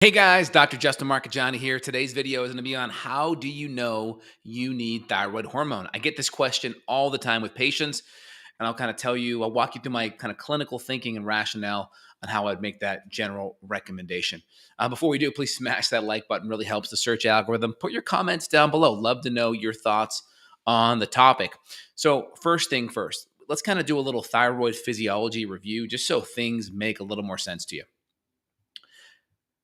Hey guys, Dr. Justin Marchegiani here. Today's video is going to be on how do you know you need thyroid hormone? I get this question all the time with patients, and I'll walk you through my kind of clinical thinking and rationale on how I'd make that general recommendation. Before we do, please smash that like button, really helps the search algorithm. Put your comments down below. Love to know your thoughts on the topic. So, first thing first, let's kind of do a little thyroid physiology review just so things make a little more sense to you.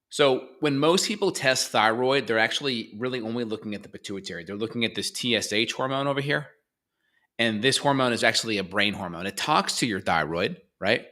So when most people test thyroid, they're actually really only looking at the pituitary. They're looking at this TSH hormone over here. And this hormone is actually a brain hormone. It talks to your thyroid, right?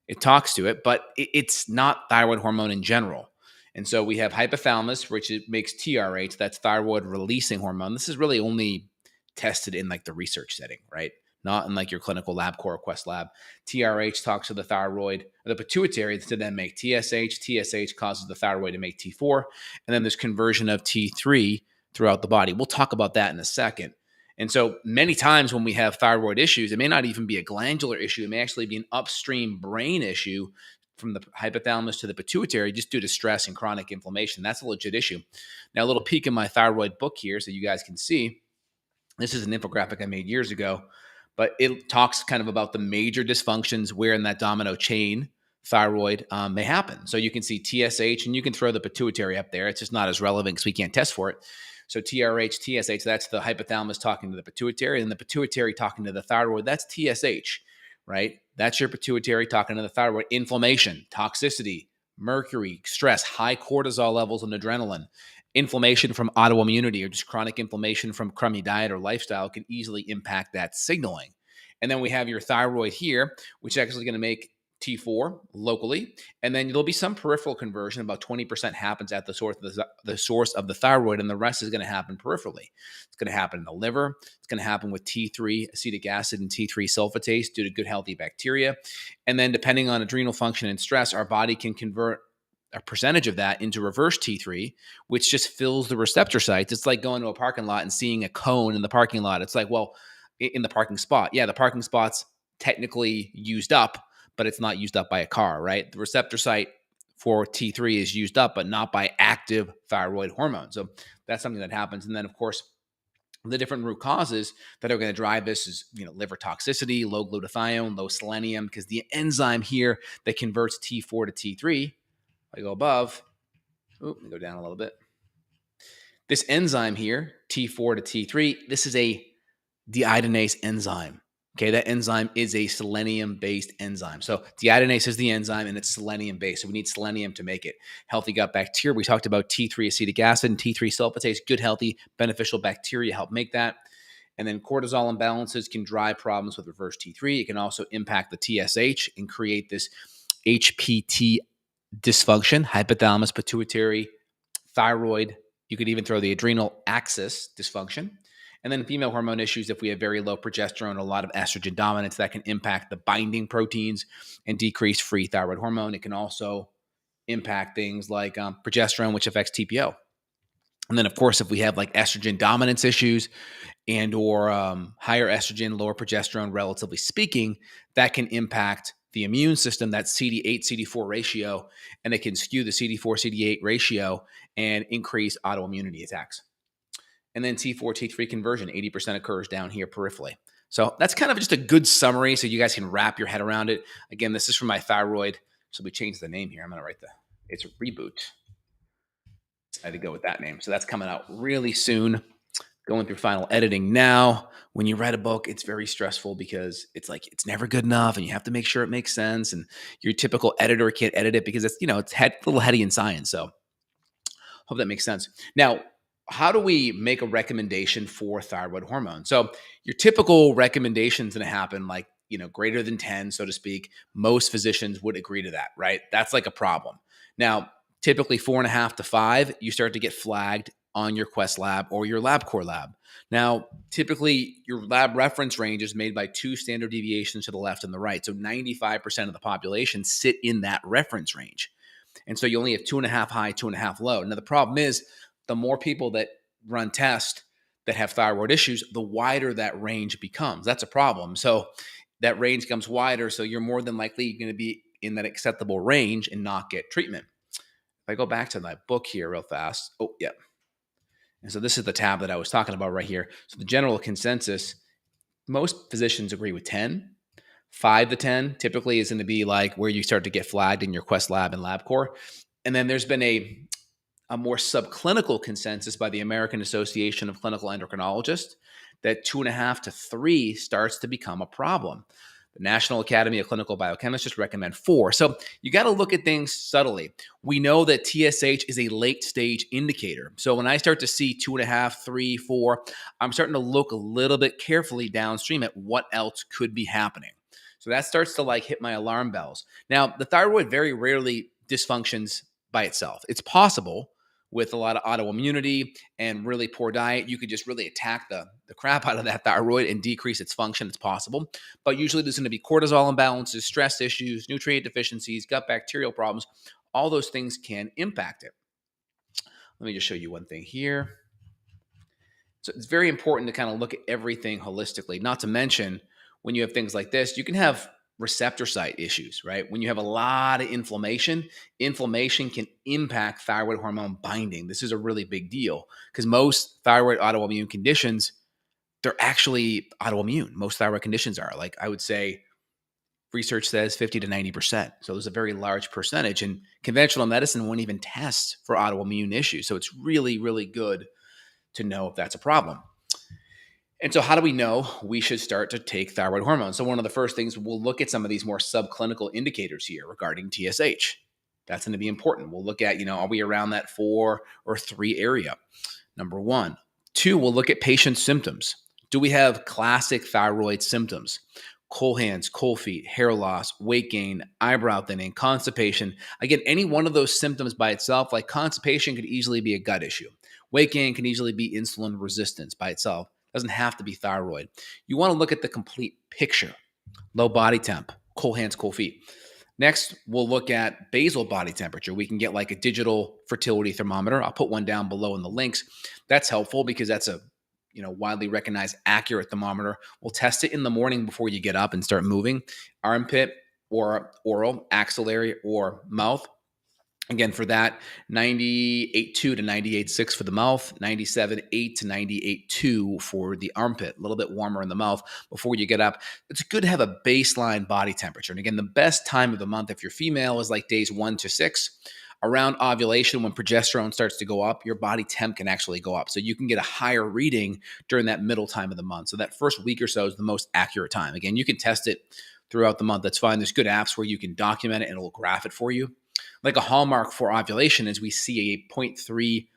It talks to it, but it's not thyroid hormone in general. And so we have hypothalamus, which it makes TRH, that's thyroid releasing hormone. This is really only tested in like the research setting, right? Not in like your clinical lab, core quest lab. TRH talks to the thyroid, the pituitary to then make TSH. TSH causes the thyroid to make T4. And then there's conversion of T3 throughout the body. We'll talk about that in a second. And so many times when we have thyroid issues, it may not even be a glandular issue. It may actually be an upstream brain issue from the hypothalamus to the pituitary just due to stress and chronic inflammation. That's a legit issue. Now, a little peek in my thyroid book here so you guys can see. This is an infographic I made years ago, but it talks kind of about the major dysfunctions where in that domino chain thyroid may happen. So you can see TSH and you can throw the pituitary up there. It's just not as relevant because we can't test for it. So TRH, TSH, that's the hypothalamus talking to the pituitary, and the pituitary talking to the thyroid. That's TSH, right? That's your pituitary talking to the thyroid. Inflammation, toxicity, mercury, stress, high cortisol levels and adrenaline. Inflammation from autoimmunity or just chronic inflammation from crummy diet or lifestyle can easily impact that signaling. And then we have your thyroid here, which is actually going to make T4 locally, and then there'll be some peripheral conversion. About 20% happens at the source of the thyroid, and the rest is going to happen peripherally. It's going to happen in the liver. It's going to happen with T3 acetic acid and T3 sulfatase due to good healthy bacteria. And then depending on adrenal function and stress, our body can convert a percentage of that into reverse T3, which just fills the receptor sites. It's like going to a parking lot and seeing a cone in the parking lot. It's like, well, in the parking spot. Yeah, the parking spot's technically used up, but it's not used up by a car, right? The receptor site for T3 is used up, but not by active thyroid hormone. So that's something that happens. And then, of course, the different root causes that are going to drive this is, liver toxicity, low glutathione, low selenium, because the enzyme here that converts T4 to T3, if I go above, let me go down a little bit. This enzyme here, T4 to T3, this is a deiodinase enzyme. Okay, that enzyme is a selenium-based enzyme. So deiodinase is the enzyme, and it's selenium-based. So we need selenium to make it. Healthy gut bacteria. We talked about T3 acetic acid and T3 sulfatase. Good, healthy, beneficial bacteria help make that. And then cortisol imbalances can drive problems with reverse T3. It can also impact the TSH and create this HPT dysfunction, hypothalamus, pituitary, thyroid. You could even throw the adrenal axis dysfunction. And then female hormone issues, if we have very low progesterone, a lot of estrogen dominance, that can impact the binding proteins and decrease free thyroid hormone. It can also impact things like progesterone, which affects TPO. And then, of course, if we have like estrogen dominance issues and or higher estrogen, lower progesterone, relatively speaking, that can impact the immune system, that CD8, CD4 ratio, and it can skew the CD4, CD8 ratio and increase autoimmunity attacks. And then T4, T3 conversion, 80% occurs down here peripherally. So that's kind of just a good summary so you guys can wrap your head around it. Again, this is for my thyroid. So we changed the name here. I'm going to write it's a reboot. Decided to go with that name. So that's coming out really soon. Going through final editing now. When you write a book, it's very stressful because it's like it's never good enough and you have to make sure it makes sense. And your typical editor can't edit it because it's, it's a little heady in science. So hope that makes sense. Now, how do we make a recommendation for thyroid hormone? So your typical recommendation is going to happen like, greater than 10, so to speak. Most physicians would agree to that, right? That's like a problem. Now, typically 4.5 to 5, you start to get flagged on your Quest lab or your LabCorp lab. Now, typically your lab reference range is made by 2 standard deviations to the left and the right. So 95% of the population sit in that reference range. And so you only have 2.5 high, 2.5 low. Now, the problem is the more people that run tests that have thyroid issues, the wider that range becomes. That's a problem. So that range becomes wider. So you're more than likely going to be in that acceptable range and not get treatment. I go back to my book here real fast. Oh, yeah. And so this is the tab that I was talking about right here. So the general consensus, most physicians agree with 10. 5 to 10 typically is going to be like where you start to get flagged in your Quest Lab and LabCorp. And then there's been a more subclinical consensus by the American Association of Clinical Endocrinologists that 2.5 to 3 starts to become a problem. The National Academy of Clinical Biochemists recommend 4. So you got to look at things subtly. We know that TSH is a late stage indicator. So when I start to see 2.5, 3, 4, I'm starting to look a little bit carefully downstream at what else could be happening. So that starts to like hit my alarm bells. Now, the thyroid very rarely dysfunctions by itself. It's possible with a lot of autoimmunity and really poor diet, you could just really attack the crap out of that thyroid and decrease its function. It's possible. But usually there's going to be cortisol imbalances, stress issues, nutrient deficiencies, gut bacterial problems. All those things can impact it. Let me just show you one thing here. So it's very important to kind of look at everything holistically, not to mention when you have things like this, you can have receptor site issues, right? When you have a lot of inflammation can impact thyroid hormone binding. This is a really big deal because most thyroid autoimmune conditions, they're actually autoimmune. Most thyroid conditions are. Like I would say research says 50 to 90%. So there's a very large percentage, and conventional medicine won't even test for autoimmune issues. So it's really, really good to know if that's a problem. And so how do we know we should start to take thyroid hormone? So one of the first things, we'll look at some of these more subclinical indicators here regarding TSH. That's going to be important. We'll look at, are we around that 4 or 3 area? Number 1. 2, we'll look at patient symptoms. Do we have classic thyroid symptoms? Cold hands, cold feet, hair loss, weight gain, eyebrow thinning, constipation. Again, any one of those symptoms by itself, like constipation could easily be a gut issue. Weight gain can easily be insulin resistance by itself. Doesn't have to be thyroid. You want to look at the complete picture. Low body temp, cold hands, cold feet. Next, we'll look at basal body temperature. We can get like a digital fertility thermometer. I'll put one down below in the links. That's helpful because that's a widely recognized accurate thermometer. We'll test it in the morning before you get up and start moving. Armpit or oral, axillary or mouth. Again, for that, 98.2 to 98.6 for the mouth, 97.8 to 98.2 for the armpit, a little bit warmer in the mouth before you get up. It's good to have a baseline body temperature. And again, the best time of the month, if you're female, is like days 1 to 6. Around ovulation, when progesterone starts to go up, your body temp can actually go up. So you can get a higher reading during that middle time of the month. So that first week or so is the most accurate time. Again, you can test it throughout the month. That's fine. There's good apps where you can document it and it'll graph it for you. Like a hallmark for ovulation is we see a 0.3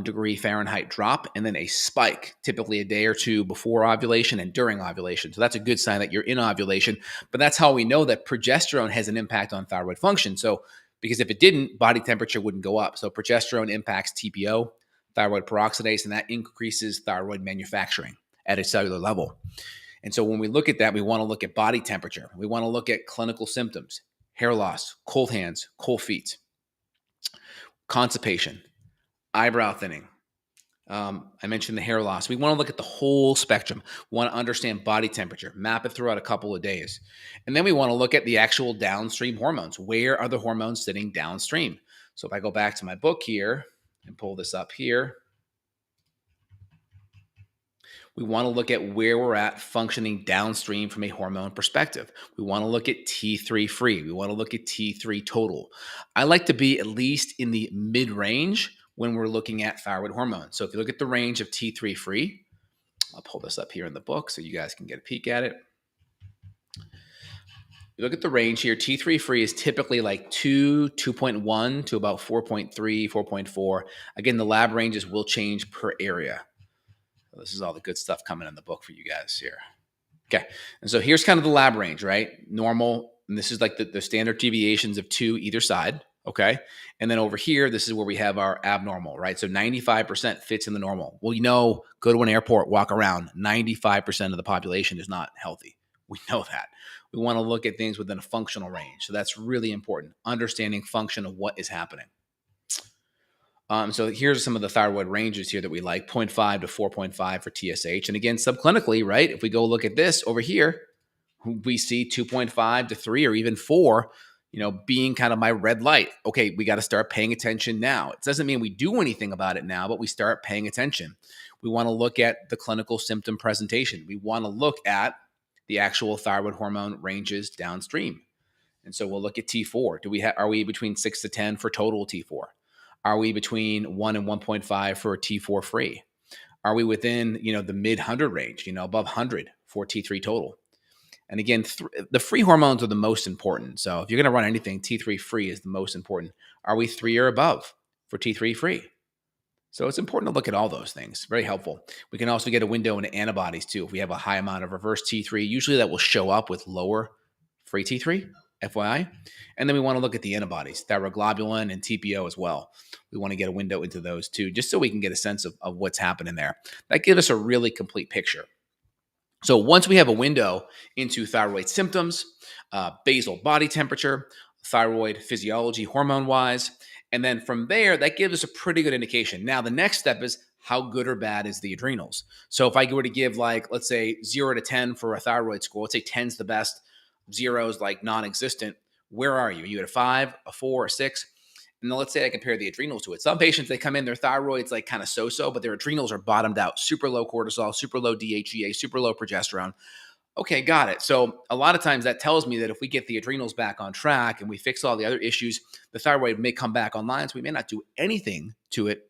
degree Fahrenheit drop and then a spike, typically a day or two before ovulation and during ovulation. So that's a good sign that you're in ovulation. But that's how we know that progesterone has an impact on thyroid function. So because if it didn't, body temperature wouldn't go up. So progesterone impacts TPO, thyroid peroxidase, and that increases thyroid manufacturing at a cellular level. And so when we look at that, we want to look at body temperature. We want to look at clinical symptoms. Hair loss, cold hands, cold feet, constipation, eyebrow thinning. I mentioned the hair loss. We want to look at the whole spectrum. We want to understand body temperature, map it throughout a couple of days. And then we want to look at the actual downstream hormones. Where are the hormones sitting downstream? So if I go back to my book here and pull this up here, we want to look at where we're at functioning downstream from a hormone perspective. We want to look at T3 free. We want to look at T3 total. I like to be at least in the mid-range when we're looking at thyroid hormone. So if you look at the range of T3 free, I'll pull this up here in the book so you guys can get a peek at it. You look at the range here, T3 free is typically like 2.1 to about 4.3, 4.4. Again, the lab ranges will change per area. This is all the good stuff coming in the book for you guys here. Okay. And so here's kind of the lab range, right? Normal. And this is like the standard deviations of 2 either side. Okay. And then over here, this is where we have our abnormal, right? So 95% fits in the normal. Well, go to an airport, walk around. 95% of the population is not healthy. We know that. We want to look at things within a functional range. So that's really important. Understanding function of what is happening. So here's some of the thyroid ranges here that we like, 0.5 to 4.5 for TSH. And again, subclinically, right? If we go look at this over here, we see 2.5 to 3 or even 4, being kind of my red light. Okay, we got to start paying attention now. It doesn't mean we do anything about it now, but we start paying attention. We want to look at the clinical symptom presentation. We want to look at the actual thyroid hormone ranges downstream. And so we'll look at T4. Are we between 6 to 10 for total T4? Are we between 1 and 1.5 for T4 free? Are we within, the mid 100 range, above 100 for T3 total? And again, the free hormones are the most important. So if you're going to run anything, T3 free is the most important. Are we 3 or above for T3 free? So it's important to look at all those things. Very helpful. We can also get a window into antibodies too. If we have a high amount of reverse T3, usually that will show up with lower free T3, FYI. And then we want to look at the antibodies, thyroglobulin and TPO as well. We want to get a window into those too, just so we can get a sense of what's happening there. That gives us a really complete picture. So once we have a window into thyroid symptoms, basal body temperature, thyroid physiology hormone-wise, and then from there, that gives us a pretty good indication. Now, the next step is how good or bad is the adrenals? So if I were to give let's say 0 to 10 for a thyroid score, let's say 10 is the best, 0 is like non-existent. Where are you? Are you at a 5, a 4, a 6? And then let's say I compare the adrenals to it. Some patients, they come in, their thyroid's like kind of so-so, but their adrenals are bottomed out, super low cortisol, super low DHEA, super low progesterone. Okay, got it. So a lot of times that tells me that if we get the adrenals back on track and we fix all the other issues, the thyroid may come back online. So we may not do anything to it.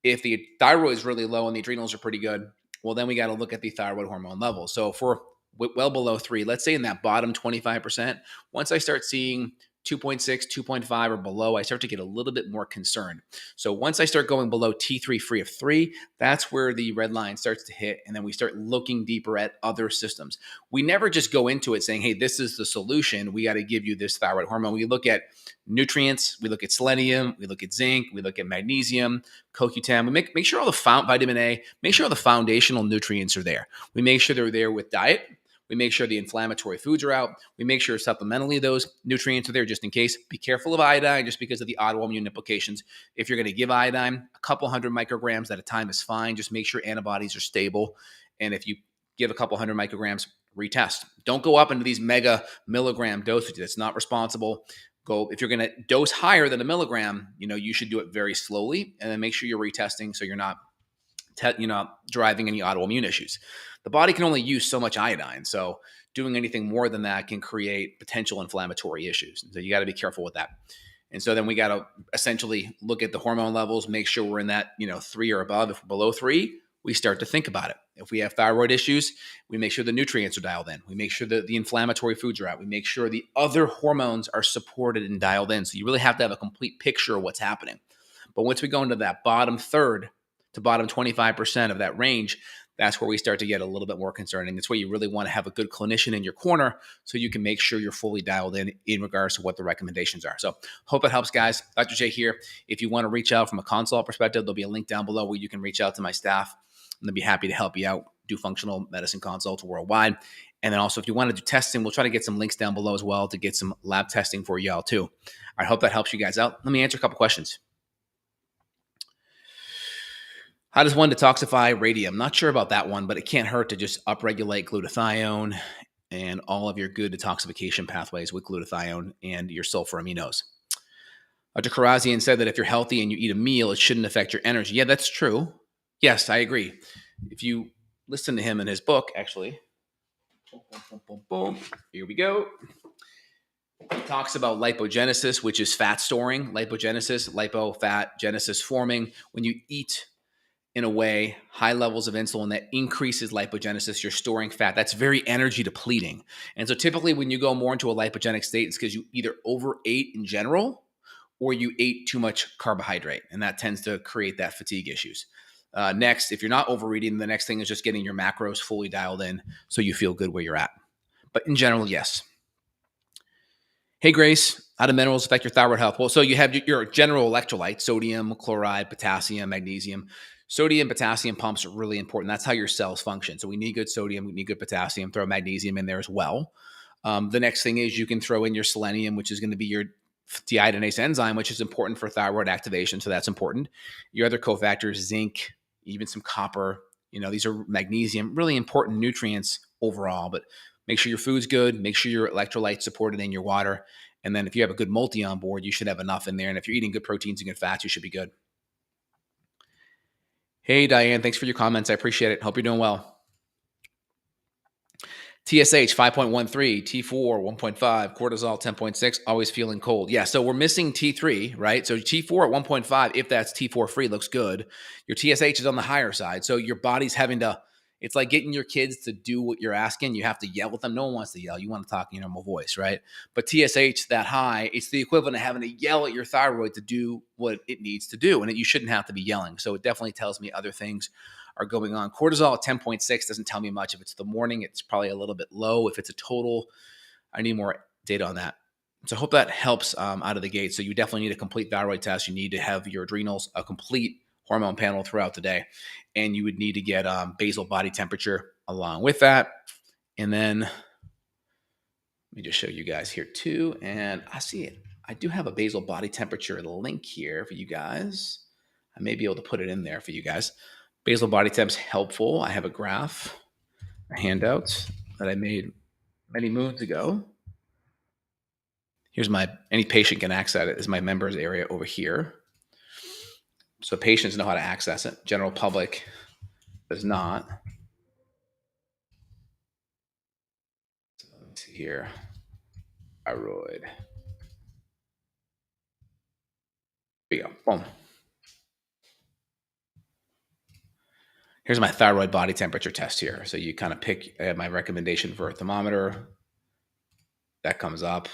If the thyroid is really low and the adrenals are pretty good, well, then we got to look at the thyroid hormone levels. So if we're well below 3, let's say in that bottom 25%, once I start seeing 2.6, 2.5 or below, I start to get a little bit more concerned. So once I start going below T3 free of 3, that's where the red line starts to hit. And then we start looking deeper at other systems. We never just go into it saying, hey, this is the solution. We got to give you this thyroid hormone. We look at nutrients, we look at selenium, we look at zinc, we look at magnesium, CoQ10. We make sure all the vitamin A, make sure all the foundational nutrients are there. We make sure they're there with diet. We make sure the inflammatory foods are out. We make sure supplementally those nutrients are there just in case. Be careful of iodine just because of the autoimmune implications. If you're going to give iodine, a couple hundred micrograms at a time is fine. Just make sure antibodies are stable. And if you give a couple hundred micrograms, retest. Don't go up into these mega milligram dosages. That's not responsible. If you're going to dose higher than a milligram, you should do it very slowly and then make sure you're retesting so you're not driving any autoimmune issues. The body can only use so much iodine. So doing anything more than that can create potential inflammatory issues. So you got to be careful with that. And so then we got to essentially look at the hormone levels, make sure we're in that, 3 or above. If we're below 3, we start to think about it. If we have thyroid issues, we make sure the nutrients are dialed in. We make sure that the inflammatory foods are out. We make sure the other hormones are supported and dialed in. So you really have to have a complete picture of what's happening. But once we go into that bottom third to bottom 25% of that range, that's where we start to get a little bit more concerning. That's where you really want to have a good clinician in your corner so you can make sure you're fully dialed in regards to what the recommendations are. So hope it helps, guys. Dr. J here. If you want to reach out from a consult perspective, there'll be a link down below where you can reach out to my staff, and they'll be happy to help you out, do functional medicine consults worldwide. And then also, if you want to do testing, we'll try to get some links down below as well to get some lab testing for y'all too. I hope that helps you guys out. Let me answer a couple questions. How does one detoxify radium? Not sure about that one, but it can't hurt to just upregulate glutathione and all of your good detoxification pathways with glutathione and your sulfur aminos. Dr. Karazian said that if you're healthy and you eat a meal, it shouldn't affect your energy. Yeah, that's true. Yes, I agree. If you listen to him in his book, actually, here we go. He talks about lipogenesis, which is fat storing. Lipogenesis, lipo, fat, genesis, forming. When you eat in a way, high levels of insulin that increases lipogenesis, you're storing fat. That's very energy depleting. And so typically when you go more into a lipogenic state, it's because you either overate in general or you ate too much carbohydrate. And that tends to create that fatigue issues. Next, if you're not overeating, the next thing is just getting your macros fully dialed in so you feel good where you're at. But in general, yes. Hey, Grace, how do minerals affect your thyroid health? Well, so you have your general electrolytes, sodium, chloride, potassium, magnesium. Sodium, potassium pumps are really important. That's how your cells function. So we need good sodium, we need good potassium, throw magnesium in there as well. The next thing is you can throw in your selenium, which is going to be your deiodinase enzyme, which is important for thyroid activation. So that's important. Your other cofactors, zinc, even some copper, these are magnesium, really important nutrients overall, but make sure your food's good, make sure your electrolytes supported in your water. And then if you have a good multi on board, you should have enough in there. And if you're eating good proteins and good fats, you should be good. Hey, Diane, thanks for your comments. I appreciate it. Hope you're doing well. TSH 5.13, T4 1.5, cortisol 10.6, always feeling cold. Yeah, so we're missing T3, right? So T4 at 1.5, if that's T4 free, looks good. Your TSH is on the higher side. So your body's having to, it's like getting your kids to do what you're asking. You have to yell with them. No one wants to yell. You want to talk in your normal voice, right? But TSH that high, it's the equivalent of having to yell at your thyroid to do what it needs to do. And you shouldn't have to be yelling. So it definitely tells me other things are going on. Cortisol at 10.6 doesn't tell me much. If it's the morning, it's probably a little bit low. If it's a total, I need more data on that. So I hope that helps out of the gate. So you definitely need a complete thyroid test. You need to have your adrenals, a complete hormone panel throughout the day. And you would need to get basal body temperature along with that. And then let me just show you guys here too. And I see it. I do have a basal body temperature link here for you guys. I may be able to put it in there for you guys. Basal body temp's helpful. I have a graph, a handout that I made many moons ago. Here's any patient can access it. Is my members area over here. So patients know how to access it. General public does not. So let's see here. Thyroid. There you go. Boom. Here's my thyroid body temperature test here. So you kind of pick my recommendation for a thermometer. That comes up.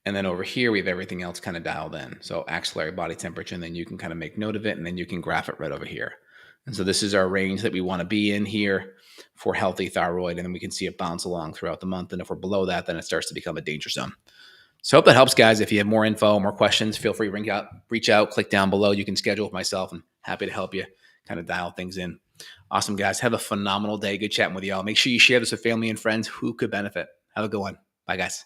And then over here, we have everything else kind of dialed in. So axillary body temperature, and then you can kind of make note of it, and then you can graph it right over here. And so this is our range that we want to be in here for healthy thyroid. And then we can see it bounce along throughout the month. And if we're below that, then it starts to become a danger zone. So I hope that helps, guys. If you have more info, more questions, feel free to reach out, click down below. You can schedule with myself. I'm happy to help you kind of dial things in. Awesome, guys. Have a phenomenal day. Good chatting with y'all. Make sure you share this with family and friends who could benefit. Have a good one. Bye, guys.